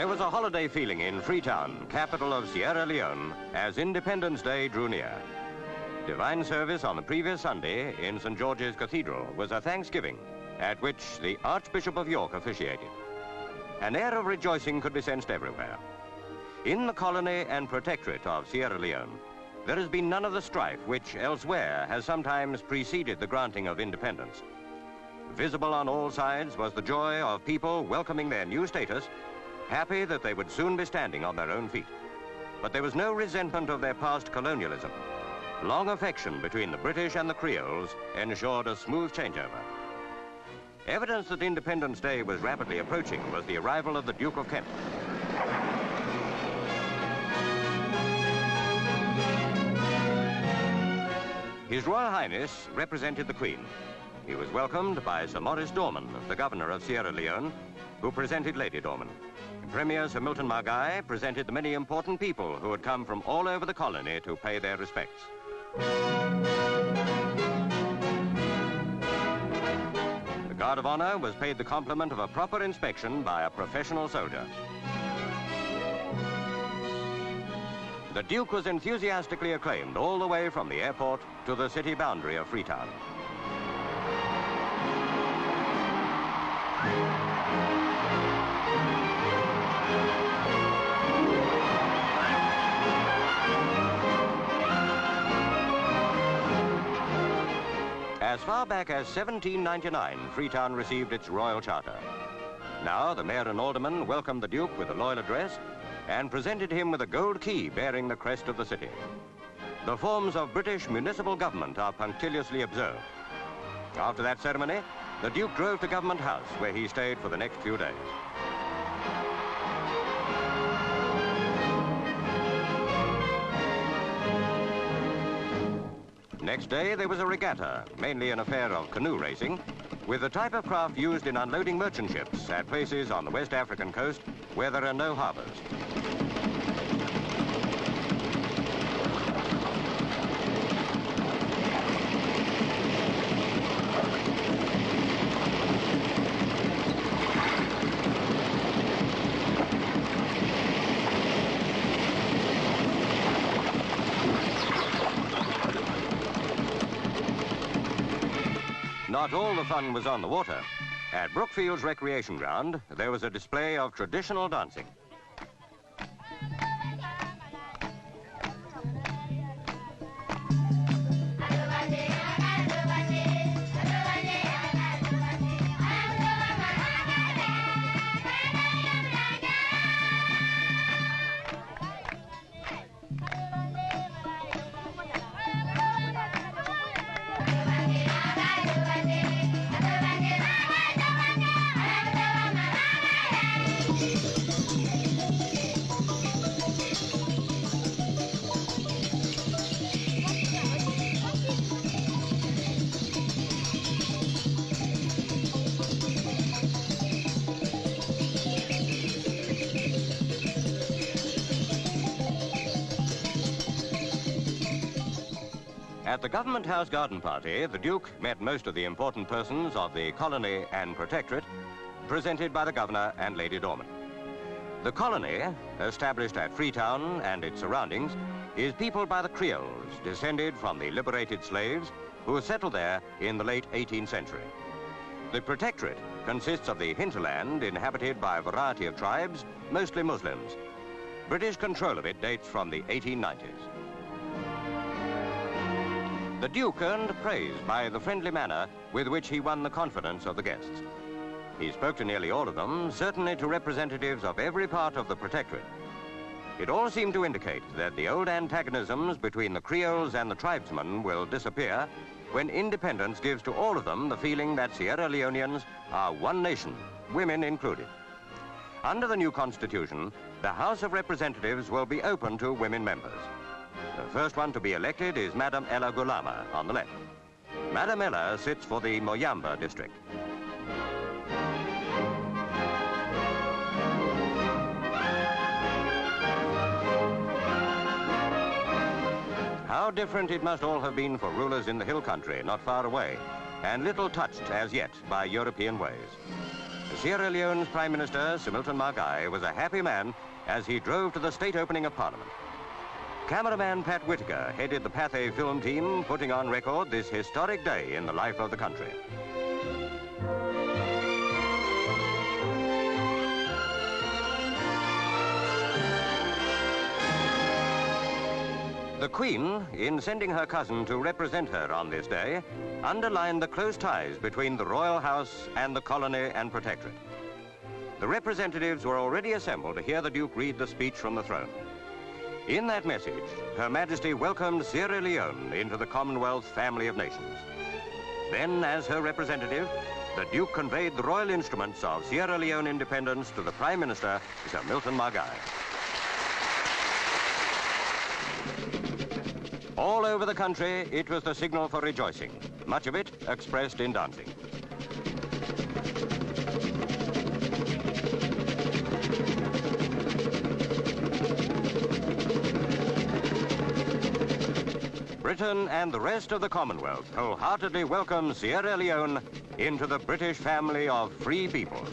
There was a holiday feeling in Freetown, capital of Sierra Leone, as Independence Day drew near. Divine service on the previous Sunday in St. George's Cathedral was a thanksgiving at which the Archbishop of York officiated. An air of rejoicing could be sensed everywhere. In the colony and protectorate of Sierra Leone, there has been none of the strife which elsewhere has sometimes preceded the granting of independence. Visible on all sides was the joy of people welcoming their new status, happy that they would soon be standing on their own feet. But there was no resentment of their past colonialism. Long affection between the British and the Creoles ensured a smooth changeover. Evidence that Independence Day was rapidly approaching was the arrival of the Duke of Kent. His Royal Highness represented the Queen. He was welcomed by Sir Maurice Dorman, the Governor of Sierra Leone, who presented Lady Dorman. Premier Sir Milton Margai presented the many important people who had come from all over the colony to pay their respects. The Guard of Honor was paid the compliment of a proper inspection by a professional soldier. The Duke was enthusiastically acclaimed all the way from the airport to the city boundary of Freetown. As far back as 1799, Freetown received its royal charter. Now, the mayor and aldermen welcomed the Duke with a loyal address and presented him with a gold key bearing the crest of the city. The forms of British municipal government are punctiliously observed. After that ceremony, the Duke drove to Government House, where he stayed for the next few days. Next day, there was a regatta, mainly an affair of canoe racing, with the type of craft used in unloading merchant ships at places on the West African coast where there are no harbors. Not all the fun was on the water. At Brookfield's recreation ground, there was a display of traditional dancing. At the Government House garden party, the Duke met most of the important persons of the colony and protectorate, presented by the Governor and Lady Dorman. The colony, established at Freetown and its surroundings, is peopled by the Creoles, descended from the liberated slaves who settled there in the late 18th century. The protectorate consists of the hinterland inhabited by a variety of tribes, mostly Muslims. British control of it dates from the 1890s. The Duke earned praise by the friendly manner with which he won the confidence of the guests. He spoke to nearly all of them, certainly to representatives of every part of the protectorate. It all seemed to indicate that the old antagonisms between the Creoles and the tribesmen will disappear when independence gives to all of them the feeling that Sierra Leoneans are one nation, women included. Under the new constitution, the House of Representatives will be open to women members. The first one to be elected is Madam Ella Gulama on the left. Madam Ella sits for the Moyamba district. How different it must all have been for rulers in the hill country, not far away, and little touched as yet by European ways. Sierra Leone's Prime Minister, Sir Milton Margai, was a happy man as he drove to the state opening of Parliament. Cameraman Pat Whitaker headed the Pathé film team, putting on record this historic day in the life of the country. The Queen, in sending her cousin to represent her on this day, underlined the close ties between the royal house and the colony and protectorate. The representatives were already assembled to hear the Duke read the speech from the throne. In that message, Her Majesty welcomed Sierra Leone into the Commonwealth family of nations. Then, as her representative, the Duke conveyed the royal instruments of Sierra Leone independence to the Prime Minister, Sir Milton Margai. All over the country, it was the signal for rejoicing, much of it expressed in dancing. Britain and the rest of the Commonwealth wholeheartedly welcome Sierra Leone into the British family of free peoples.